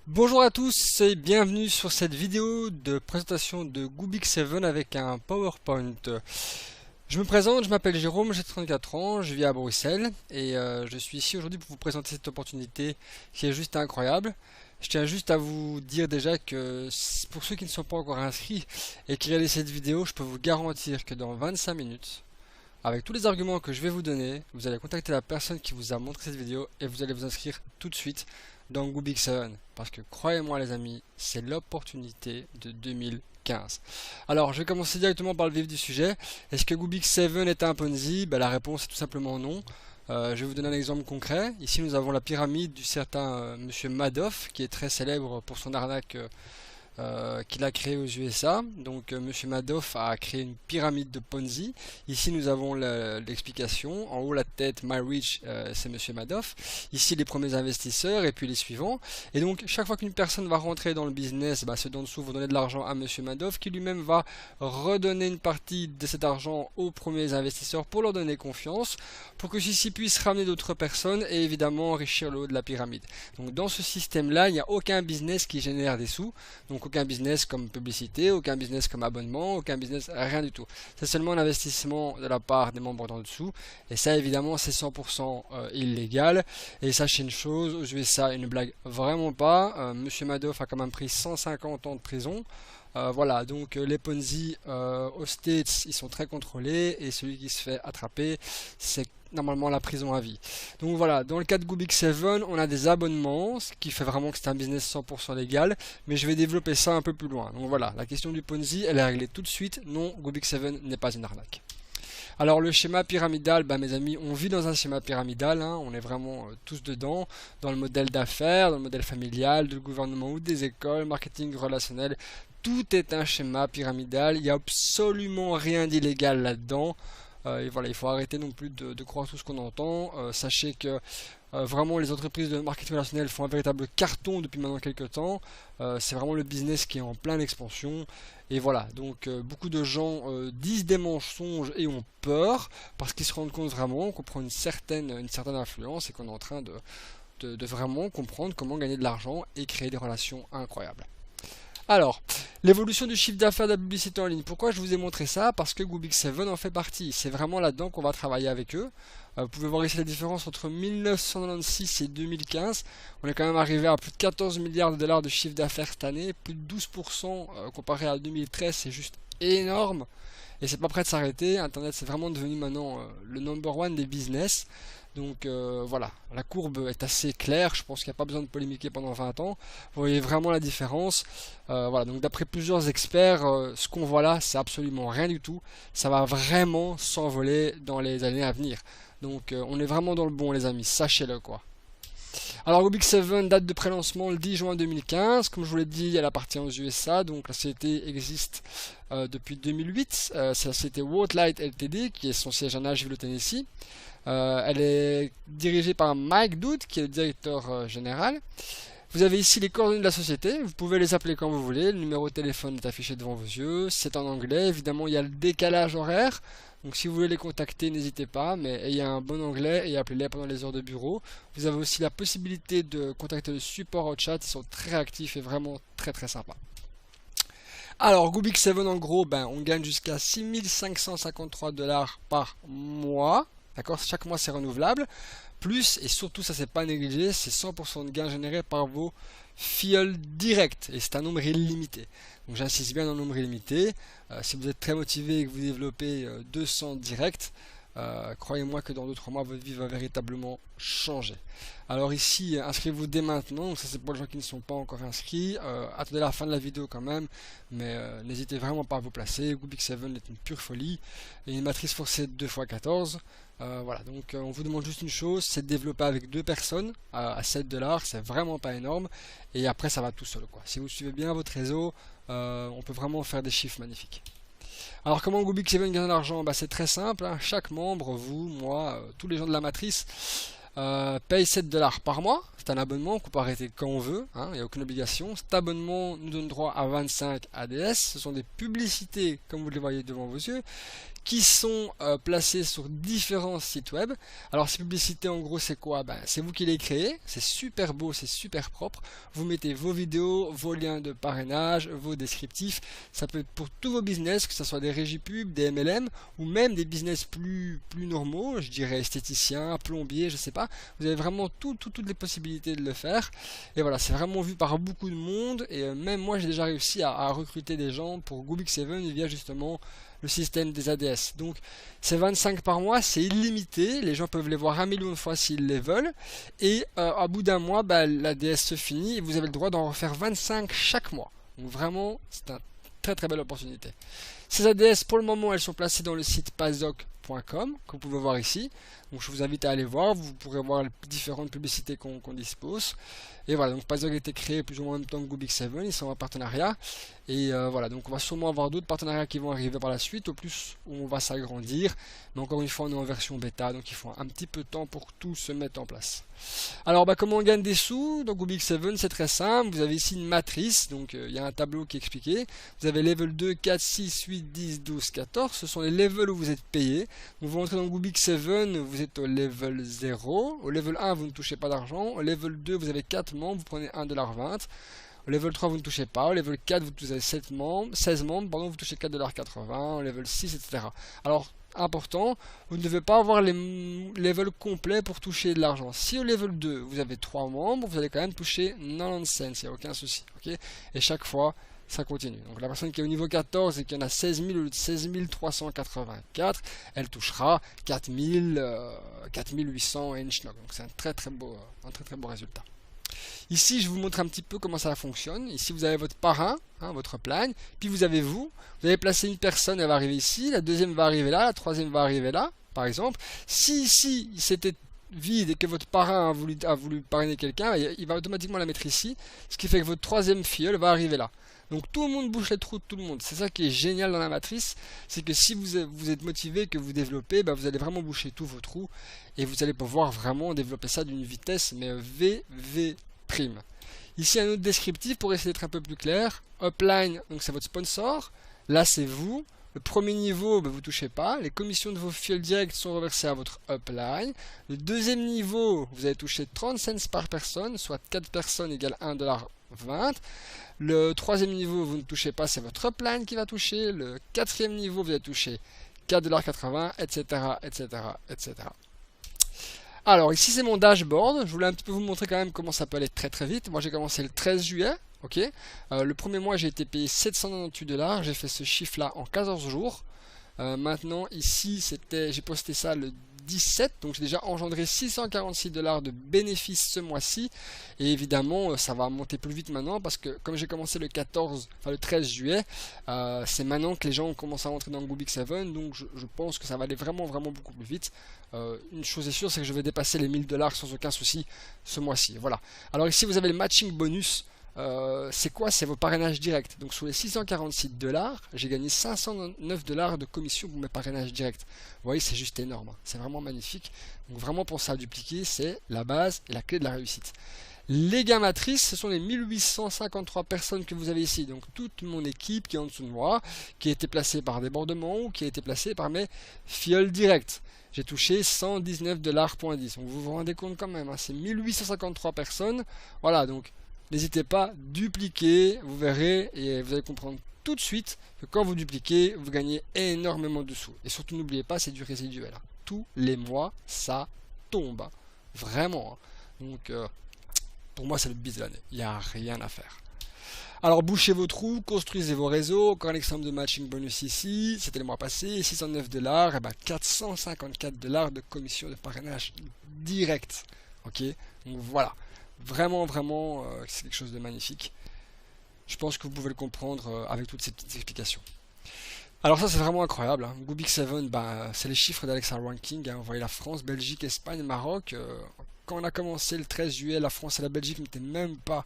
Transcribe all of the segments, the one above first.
Bonjour à tous et bienvenue sur cette vidéo de présentation de Goobix 7 avec un PowerPoint. Je me présente, je m'appelle Jérôme, j'ai 34 ans, je vis à Bruxelles et je suis ici aujourd'hui pour vous présenter cette opportunité qui est juste incroyable. Je tiens juste à vous dire déjà que pour ceux qui ne sont pas encore inscrits et qui regardent cette vidéo, je peux vous garantir que dans 25 minutes, avec tous les arguments que je vais vous donner, vous allez contacter la personne qui vous a montré cette vidéo et vous allez vous inscrire tout de suite dans Goobix 7. Parce que croyez-moi les amis, c'est l'opportunité de 2015. Alors je vais commencer directement par le vif du sujet. Est-ce que Goobix 7 est un Ponzi? La réponse est tout simplement non. Je vais vous donner un exemple concret. Ici nous avons la pyramide du certain Monsieur Madoff qui est très célèbre pour son arnaque qu'il a créé aux USA. Donc Monsieur Madoff a créé une pyramide de Ponzi. Ici nous avons l'explication. En haut la tête My Rich, c'est Monsieur Madoff. Ici les premiers investisseurs et puis les suivants. Et donc chaque fois qu'une personne va rentrer dans le business, ceux d'en dessous vont donner de l'argent à Monsieur Madoff qui lui-même va redonner une partie de cet argent aux premiers investisseurs pour leur donner confiance, pour que ceux-ci puissent ramener d'autres personnes et évidemment enrichir le haut de la pyramide. Donc dans ce système-là, il n'y a aucun business qui génère des sous. Donc aucun business comme publicité, aucun business comme abonnement, aucun business, rien du tout. C'est seulement un investissement de la part des membres d'en dessous. Et ça évidemment c'est 100% illégal. Et sachez une chose, aux USA une blague vraiment pas. Monsieur Madoff a quand même pris 150 ans de prison. Voilà, donc les Ponzi aux States, ils sont très contrôlés et celui qui se fait attraper, c'est normalement la prison à vie. Donc voilà, dans le cas de Goobix 7, on a des abonnements, ce qui fait vraiment que c'est un business 100% légal, mais je vais développer ça un peu plus loin. Donc voilà, la question du Ponzi, elle est réglée tout de suite. Non, Goobix 7 n'est pas une arnaque. Alors le schéma pyramidal, mes amis, on vit dans un schéma pyramidal, hein, on est vraiment tous dedans, dans le modèle d'affaires, dans le modèle familial, du gouvernement ou des écoles, marketing relationnel, tout est un schéma pyramidal, il n'y a absolument rien d'illégal là-dedans. Et voilà, il faut arrêter non plus de croire tout ce qu'on entend. Sachez que vraiment les entreprises de marketing relationnel font un véritable carton depuis maintenant quelques temps. C'est vraiment le business qui est en pleine expansion. Et voilà, donc beaucoup de gens disent des mensonges et ont peur parce qu'ils se rendent compte vraiment qu'on prend une certaine influence et qu'on est en train de vraiment comprendre comment gagner de l'argent et créer des relations incroyables. Alors, l'évolution du chiffre d'affaires de la publicité en ligne. Pourquoi je vous ai montré ça? Parce que Goobix 7 en fait partie. C'est vraiment là-dedans qu'on va travailler avec eux. Vous pouvez voir ici la différence entre 1996 et 2015. On est quand même arrivé à plus de 14 milliards de dollars de chiffre d'affaires cette année. Plus de 12% comparé à 2013, c'est juste énorme. Et c'est pas prêt de s'arrêter. Internet, c'est vraiment devenu maintenant le number one des business. Donc voilà, la courbe est assez claire, je pense qu'il n'y a pas besoin de polémiquer pendant 20 ans. Vous voyez vraiment la différence. Voilà, donc d'après plusieurs experts, ce qu'on voit là, c'est absolument rien du tout. Ça va vraiment s'envoler dans les années à venir. Donc on est vraiment dans le bon les amis, sachez-le quoi. Alors Rubik 7 date de pré-lancement le 10 juin 2015. Comme je vous l'ai dit, elle appartient aux USA, donc la société existe depuis 2008. C'est la société Worldlight Ltd qui est son siège à Nashville au Tennessee. Elle est dirigée par Mike Dood qui est le directeur général. Vous avez ici les coordonnées de la société, vous pouvez les appeler quand vous voulez, le numéro de téléphone est affiché devant vos yeux, c'est en anglais, évidemment il y a le décalage horaire, donc si vous voulez les contacter n'hésitez pas, mais ayez un bon anglais et appelez-les pendant les heures de bureau. Vous avez aussi la possibilité de contacter le support au chat, ils sont très actifs et vraiment très très sympas. Alors Goobix 7 en gros, on gagne jusqu'à 6553 dollars par mois, d'accord, chaque mois c'est renouvelable. Plus, et surtout ça c'est pas négligé, c'est 100% de gains générés par vos filleuls directs. Et c'est un nombre illimité. Donc j'insiste bien dans le nombre illimité. Si vous êtes très motivé et que vous développez 200 directs, croyez-moi que dans 2-3 mois votre vie va véritablement changer. Alors ici, inscrivez-vous dès maintenant. Donc ça c'est pour les gens qui ne sont pas encore inscrits. Attendez la fin de la vidéo quand même. Mais n'hésitez vraiment pas à vous placer. Goobix 7 est une pure folie. Et une matrice forcée de 2x14. Voilà, donc on vous demande juste une chose, c'est de développer avec deux personnes à 7 dollars, c'est vraiment pas énorme, et après ça va tout seul quoi. Si vous suivez bien votre réseau, on peut vraiment faire des chiffres magnifiques. Alors comment Goobix 7 gagne de l'argent? C'est très simple, hein. Chaque membre, vous, moi, tous les gens de la matrice, paye 7 dollars par mois. C'est un abonnement qu'on peut arrêter quand on veut, hein, il n'y a aucune obligation. Cet abonnement nous donne droit à 25 ADS. Ce sont des publicités, comme vous les voyez devant vos yeux, qui sont placées sur différents sites web. Alors ces publicités en gros c'est quoi? C'est vous qui les créez, c'est super beau, c'est super propre. Vous mettez vos vidéos, vos liens de parrainage, vos descriptifs. Ça peut être pour tous vos business, que ce soit des régies pub, des MLM ou même des business plus normaux, je dirais esthéticien, plombier, je sais pas. Vous avez vraiment toutes les possibilités de le faire. Et voilà, c'est vraiment vu par beaucoup de monde. Et même moi j'ai déjà réussi à recruter des gens pour Gubik7 via justement le système des ADS. Donc c'est 25 par mois, c'est illimité, les gens peuvent les voir 1 million de fois s'ils les veulent, et à bout d'un mois, l'ADS se finit et vous avez le droit d'en refaire 25 chaque mois. Donc vraiment, c'est une très belle opportunité. Ces ADS, pour le moment, elles sont placées dans le site pazoc.com, que vous pouvez voir ici. Donc je vous invite à aller voir, vous pourrez voir les différentes publicités qu'on dispose. Et voilà, donc Pazoc a été créé plus ou moins en même temps que Gubik7, ils sont en partenariat. Et voilà, donc on va sûrement avoir d'autres partenariats qui vont arriver par la suite, au plus où on va s'agrandir. Mais encore une fois, on est en version bêta, donc il faut un petit peu de temps pour tout se mettre en place. Alors comment on gagne des sous? Dans Gubik7, c'est très simple, vous avez ici une matrice, donc il y a un tableau qui est expliqué. Vous avez level 2, 4, 6, 8, 10, 12, 14, ce sont les levels où vous êtes payé. Donc vous rentrez dans Gubik7, vous êtes au level 0, au level 1 vous ne touchez pas d'argent, au level 2 vous avez 4 membres, vous prenez 1,20$. Au level 3 vous ne touchez pas, au level 4 vous avez 16 membres, pardon, vous touchez 4,80$, au level 6, etc. Alors important, vous ne devez pas avoir les levels complets pour toucher de l'argent. Si au level 2 vous avez 3 membres, vous allez quand même toucher 90 cents, il n'y a aucun souci. Okay, et chaque fois ça continue. Donc la personne qui est au niveau 14 et qui en a 16 000 au lieu de 16 384, elle touchera 4800 inch. Donc c'est un très beau résultat. Ici, je vous montre un petit peu comment ça fonctionne. Ici, vous avez votre parrain, hein, votre plan, puis vous avez vous. Vous avez placé une personne, elle va arriver ici, la deuxième va arriver là, la troisième va arriver là, par exemple. Si ici, c'était vide et que votre parrain a voulu parrainer quelqu'un, il va automatiquement la mettre ici, ce qui fait que votre troisième filleul va arriver là. Donc tout le monde bouche les trous de tout le monde. C'est ça qui est génial dans la matrice, c'est que si vous êtes motivé, que vous développez, vous allez vraiment boucher tous vos trous et vous allez pouvoir vraiment développer ça d'une vitesse mais VV prime. Ici un autre descriptif pour essayer d'être un peu plus clair. Upline, donc c'est votre sponsor. Là c'est vous. Le premier niveau, vous ne touchez pas. Les commissions de vos fioles directes sont reversées à votre upline. Le deuxième niveau, vous allez toucher 30 cents par personne, soit 4 personnes égale 1,20$. Le troisième niveau, vous ne touchez pas, c'est votre upline qui va toucher. Le quatrième niveau, vous allez toucher 4,80$, etc., etc., etc. Alors ici c'est mon dashboard, je voulais un petit peu vous montrer quand même comment ça peut aller très vite. Moi j'ai commencé le 13 juillet, ok. Le premier mois j'ai été payé 798$, j'ai fait ce chiffre là en 14 jours. Maintenant ici j'ai posté ça le 17, donc j'ai déjà engendré 646$ de bénéfices ce mois-ci. Et évidemment ça va monter plus vite maintenant parce que comme j'ai commencé le 13 juillet, c'est maintenant que les gens commencent à rentrer dans Gubik7, donc je pense que ça va aller vraiment beaucoup plus vite. Une chose est sûre, c'est que je vais dépasser les 1000$ sans aucun souci ce mois-ci. Voilà. Alors ici vous avez le matching bonus. C'est quoi? C'est vos parrainages directs. Donc sur les 646$, j'ai gagné 509$ de commission pour mes parrainages directs. Vous voyez, c'est juste énorme, hein. C'est vraiment magnifique. Donc vraiment pour ça à dupliquer, c'est la base et la clé de la réussite. Les gains matrices, ce sont les 1853 personnes que vous avez ici. Donc toute mon équipe qui est en dessous de moi, qui a été placée par débordement ou qui a été placée par mes fioles directes. J'ai touché 119$.10. Donc vous vous rendez compte quand même, hein, c'est 1853 personnes. Voilà, donc n'hésitez pas, dupliquez, vous verrez et vous allez comprendre tout de suite que quand vous dupliquez, vous gagnez énormément de sous. Et surtout n'oubliez pas, c'est du résiduel. Hein. Tous les mois, ça tombe. Hein. Vraiment. Hein. Donc pour moi, c'est le bis de l'année. Il n'y a rien à faire. Alors bouchez vos trous, construisez vos réseaux. Encore un exemple de matching bonus ici. C'était le mois passé, 609$, et 454$ de commission de parrainage direct. Ok, donc voilà. Vraiment, c'est quelque chose de magnifique. Je pense que vous pouvez le comprendre avec toutes ces petites explications. Alors ça c'est vraiment incroyable. Hein. Gubik7, c'est les chiffres d'Alexa Ranking. Hein. Vous voyez la France, Belgique, Espagne, Maroc. Quand on a commencé le 13 juillet, la France et la Belgique n'étaient même pas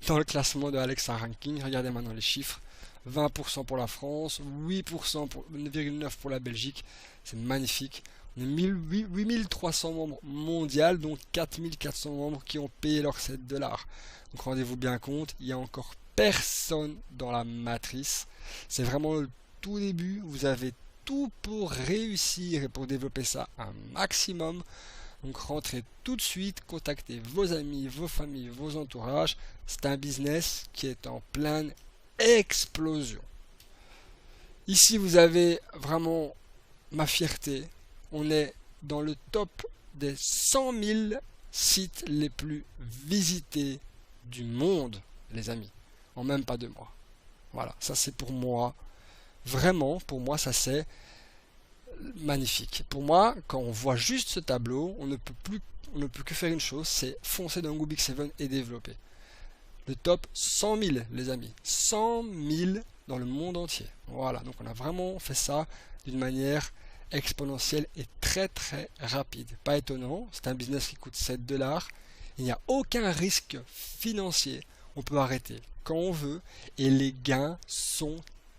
dans le classement de Alexa Ranking. Regardez maintenant les chiffres. 20% pour la France, 8% pour 9,9% pour la Belgique. C'est magnifique. On est 8300 membres mondiaux, dont 4400 membres qui ont payé leurs 7 dollars. Donc rendez-vous bien compte, il y a encore personne dans la matrice. C'est vraiment le tout début. Vous avez tout pour réussir et pour développer ça un maximum. Donc rentrez tout de suite, contactez vos amis, vos familles, vos entourages. C'est un business qui est en pleine explosion. Ici, vous avez vraiment ma fierté. On est dans le top des 100 000 sites les plus visités du monde, les amis, en même pas 2 mois. Voilà, ça c'est pour moi, vraiment, pour moi, ça c'est magnifique. Pour moi, quand on voit juste ce tableau, on ne peut que faire une chose, c'est foncer dans Goobix 7 et développer. Le top 100 000, les amis. 100 000 dans le monde entier. Voilà, donc on a vraiment fait ça d'une manière exponentielle et très très rapide. Pas étonnant, c'est un business qui coûte 7 dollars. Il n'y a aucun risque financier. On peut arrêter quand on veut et les gains sont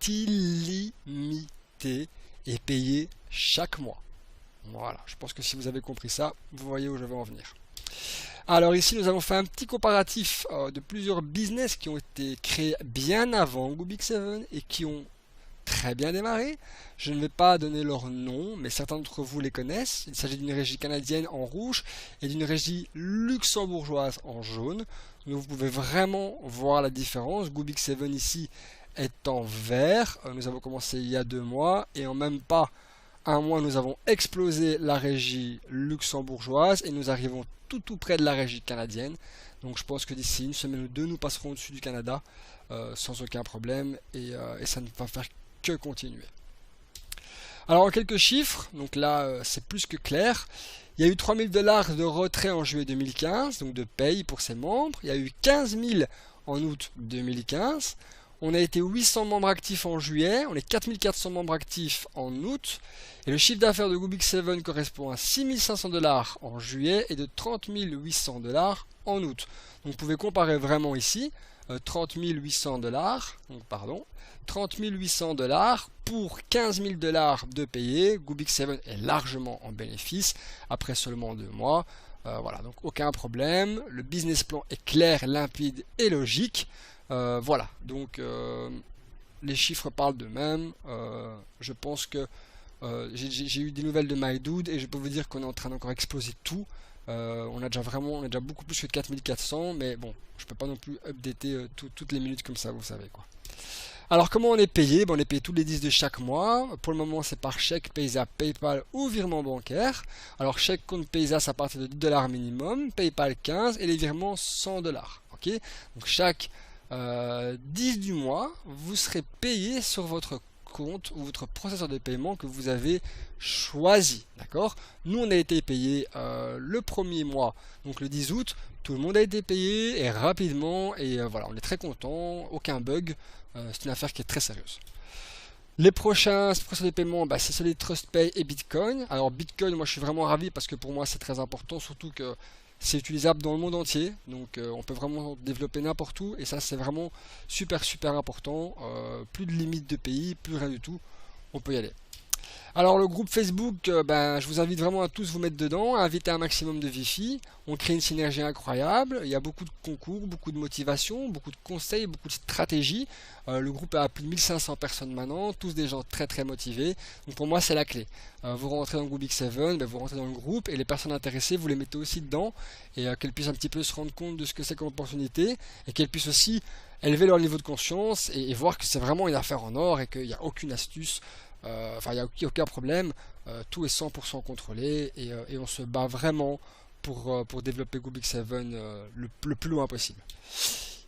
illimités et payés chaque mois. Voilà, je pense que si vous avez compris ça, vous voyez où je veux en venir. Alors ici, nous avons fait un petit comparatif de plusieurs business qui ont été créés bien avant Goobix 7 et qui ont très bien démarré. Je ne vais pas donner leur nom, mais certains d'entre vous les connaissent. Il s'agit d'une régie canadienne en rouge et d'une régie luxembourgeoise en jaune. Donc vous pouvez vraiment voir la différence. Goobix 7 ici est en vert. Nous avons commencé il y a 2 mois et en même pas 1 mois, nous avons explosé la régie luxembourgeoise et nous arrivons tout près de la régie canadienne. Donc je pense que d'ici 1 semaine ou 2, nous passerons au-dessus du Canada sans aucun problème et ça ne va faire que continuer. Alors en quelques chiffres, donc là c'est plus que clair. Il y a eu 3 000 $ de retrait en juillet 2015, donc de paye pour ses membres. Il y a eu 15 000 en août 2015. On a été 800 membres actifs en juillet, on est 4400 membres actifs en août, et le chiffre d'affaires de Goobix 7 correspond à 6 500 $ en juillet et de 30 800 $ en août. Donc vous pouvez comparer vraiment ici, 30 800 $, donc pardon, 30 800 $ pour 15 000 $ de payés. Goobix 7 est largement en bénéfice après seulement 2 mois. Voilà, donc aucun problème, le business plan est clair, limpide et logique. Voilà, donc les chiffres parlent d'eux-mêmes. Je pense que j'ai eu des nouvelles de MyDude et je peux vous dire qu'on est en train d'encore exploser tout. On a déjà beaucoup plus que 4400, mais bon, je peux pas non plus updater toutes les minutes comme ça, vous savez quoi. Alors comment on est payé? On est payé tous les 10 de chaque mois. Pour le moment c'est par chèque, Paysa, Paypal ou virement bancaire. Alors chèque, compte Paysa, ça part de 10 $ minimum, Paypal 15 et les virements 100 $. Ok, donc chaque 10 du mois, vous serez payé sur votre compte ou votre processeur de paiement que vous avez choisi. D'accord? Nous, on a été payé le premier mois, donc le 10 août. Tout le monde a été payé et rapidement. Et voilà, on est très content. Aucun bug. C'est une affaire qui est très sérieuse. Les prochains processeurs de paiement, c'est celui de TrustPay et Bitcoin. Alors Bitcoin, moi je suis vraiment ravi parce que pour moi c'est très important, surtout que c'est utilisable dans le monde entier, donc on peut vraiment développer n'importe où et ça c'est vraiment super important. Plus de limite de pays, plus rien du tout, on peut y aller. Alors le groupe Facebook, je vous invite vraiment à tous vous mettre dedans, à inviter un maximum de Wi-Fi. On crée une synergie incroyable, il y a beaucoup de concours, beaucoup de motivation, beaucoup de conseils, beaucoup de stratégies. Le groupe a plus de 1500 personnes maintenant, tous des gens très très motivés. Donc pour moi c'est la clé. Vous rentrez dans Goobix 7, vous rentrez dans le groupe et les personnes intéressées, vous les mettez aussi dedans et qu'elles puissent un petit peu se rendre compte de ce que c'est comme opportunité et qu'elles puissent aussi élever leur niveau de conscience et voir que c'est vraiment une affaire en or et qu'il n'y a aucune astuce. Il n'y a aucun problème, tout est 100% contrôlé et on se bat vraiment pour développer Goobix 7 le plus loin possible.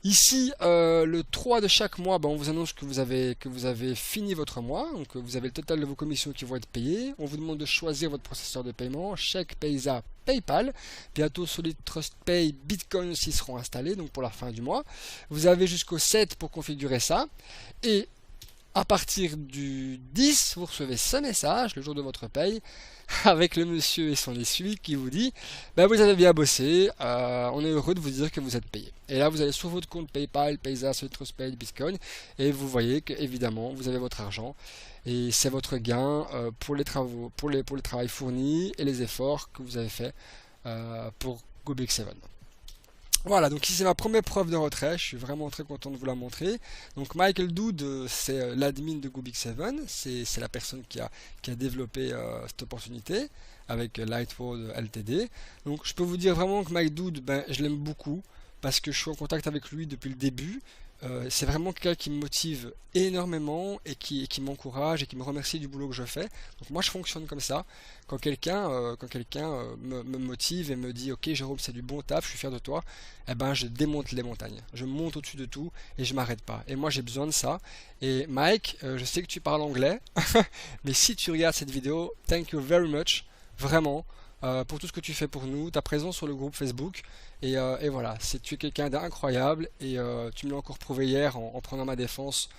Ici, le 3 de chaque mois, on vous annonce que vous avez fini votre mois, donc vous avez le total de vos commissions qui vont être payées. On vous demande de choisir votre processeur de paiement, chèque, Paysa, Paypal. Bientôt Solid, TrustPay, Bitcoin aussi seront installés, donc pour la fin du mois. Vous avez jusqu'au 7 pour configurer ça. Et À partir du 10, vous recevez ce message, le jour de votre paye, avec le monsieur et son essuie qui vous dit ben, vous avez bien bossé, on est heureux de vous dire que vous êtes payé. Et là, vous allez sur votre compte PayPal, Payza, Citruspay, Bitcoin, et vous voyez que évidemment vous avez votre argent. Et c'est votre gain pour les travaux, pour le travail fourni et les efforts que vous avez fait pour GoBig7. Voilà, donc ici c'est ma première preuve de retrait, je suis vraiment très content de vous la montrer. Donc Michael Dood, c'est l'admin de GoBig7, c'est la personne qui a développé cette opportunité avec Lightword Ltd. Donc je peux vous dire vraiment que Mike Dood, ben, je l'aime beaucoup parce que je suis en contact avec lui depuis le début. C'est vraiment quelqu'un qui me motive énormément et qui m'encourage et qui me remercie du boulot que je fais. Donc moi je fonctionne comme ça. Quand quelqu'un me motive et me dit ok Jérôme c'est du bon taf, je suis fier de toi, eh ben je démonte les montagnes. Je monte au-dessus de tout et je m'arrête pas. Et moi j'ai besoin de ça. Et Mike, je sais que tu parles anglais, mais si tu regardes cette vidéo, thank you very much, vraiment. Pour tout ce que tu fais pour nous, ta présence sur le groupe Facebook. Et voilà, tu es quelqu'un d'incroyable et tu me l'as encore prouvé hier en prenant ma défense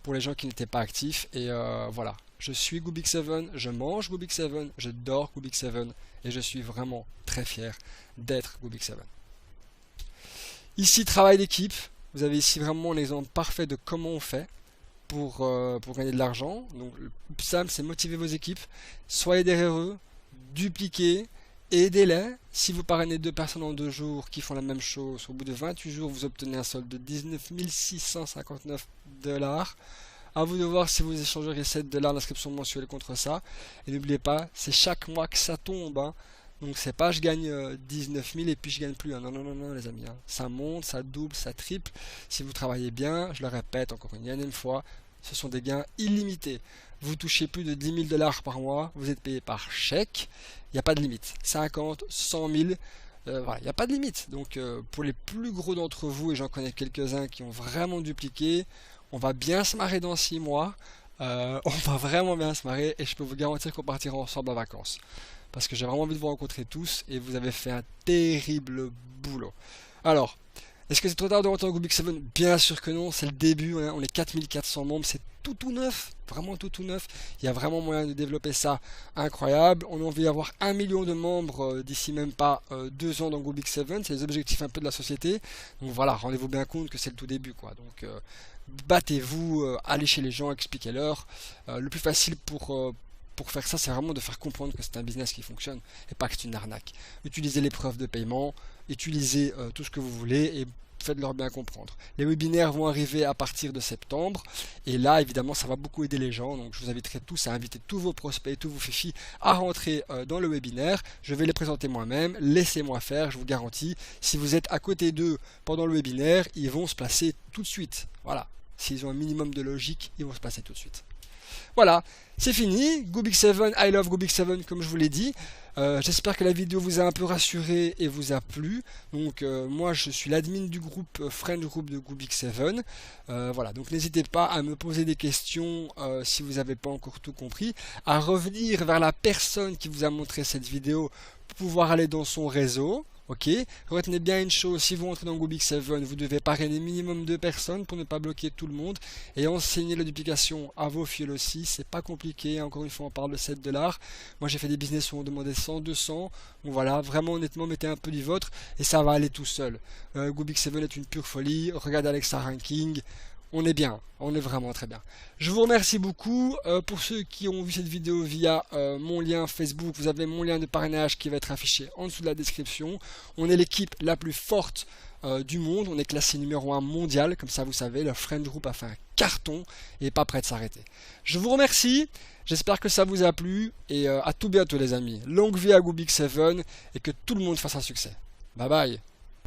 pour les gens qui n'étaient pas actifs. Et voilà, je suis GoBig7, je mange GoBig7, je dors GoBig7 et je suis vraiment très fier d'être GoBig7. Ici, travail d'équipe. Vous avez ici vraiment un exemple parfait de comment on fait pour gagner de l'argent. Donc le plus simple, c'est motiver vos équipes. Soyez derrière eux, dupliquez. Aidez-les. Si vous parrainez 2 personnes en 2 jours qui font la même chose, au bout de 28 jours, vous obtenez un solde de 19 659 $. À vous de voir si vous échangeriez 7 $ d'inscription mensuelle contre ça. Et n'oubliez pas, c'est chaque mois que ça tombe. Hein. Donc c'est pas je gagne 19 000 et puis je gagne plus. Hein. Non, non, non, non, les amis. Hein. Ça monte, ça double, ça triple. Si vous travaillez bien, je le répète encore une énième fois, ce sont des gains illimités. Vous touchez plus de 10 000 $ par mois, vous êtes payé par chèque, il n'y a pas de limite. 50, 100 000, voilà, il n'y a pas de limite. Donc pour les plus gros d'entre vous, et j'en connais quelques-uns qui ont vraiment dupliqué, on va bien se marrer dans 6 mois, on va vraiment bien se marrer et je peux vous garantir qu'on partira ensemble en vacances. Parce que j'ai vraiment envie de vous rencontrer tous et vous avez fait un terrible boulot. Alors, est-ce que c'est trop tard de rentrer en GoBig7? Bien sûr que non, c'est le début, hein, on est 4400 membres, c'est tout neuf, vraiment tout neuf. Il y a vraiment moyen de développer ça incroyable. On a envie d'avoir 1 million de membres d'ici même pas 2 ans dans GoBig7, c'est les objectifs un peu de la société. Donc voilà, rendez-vous bien compte que c'est le tout début, quoi. Donc battez-vous, allez chez les gens, expliquez-leur. Le plus facile pour faire ça, c'est vraiment de faire comprendre que c'est un business qui fonctionne et pas que c'est une arnaque. Utilisez les preuves de paiement, utilisez tout ce que vous voulez et faites-leur bien comprendre. Les webinaires vont arriver à partir de septembre et là, évidemment, ça va beaucoup aider les gens. Donc, je vous inviterai tous à inviter tous vos prospects, tous vos fifis à rentrer dans le webinaire. Je vais les présenter moi-même. Laissez-moi faire, je vous garantis. Si vous êtes à côté d'eux pendant le webinaire, ils vont se placer tout de suite. Voilà. S'ils ont un minimum de logique, ils vont se placer tout de suite. Voilà, c'est fini. GoBig7, I love GoBig7 comme je vous l'ai dit. J'espère que la vidéo vous a un peu rassuré et vous a plu. Donc moi je suis l'admin du groupe Friend Group de GoBig7. Voilà, donc n'hésitez pas à me poser des questions si vous n'avez pas encore tout compris. À revenir vers la personne qui vous a montré cette vidéo pour pouvoir aller dans son réseau. Ok, retenez bien une chose, si vous entrez dans GoBig7, vous devez parrainer minimum 2 personnes pour ne pas bloquer tout le monde et enseigner la duplication à vos fioles aussi, c'est pas compliqué, encore une fois on parle de 7 $. Moi j'ai fait des business où on demandait 100, 200, donc voilà, vraiment honnêtement mettez un peu du vôtre et ça va aller tout seul. GoBig7 est une pure folie, regardez Alexa Ranking. On est bien, on est vraiment très bien. Je vous remercie beaucoup. Pour ceux qui ont vu cette vidéo via mon lien Facebook, vous avez mon lien de parrainage qui va être affiché en dessous de la description. On est l'équipe la plus forte du monde. On est classé numéro 1 mondial. Comme ça, vous savez, le Friend Group a fait un carton et est pas prêt de s'arrêter. Je vous remercie. J'espère que ça vous a plu. Et à tout bientôt les amis. Longue vie à GoBig7 et que tout le monde fasse un succès. Bye bye.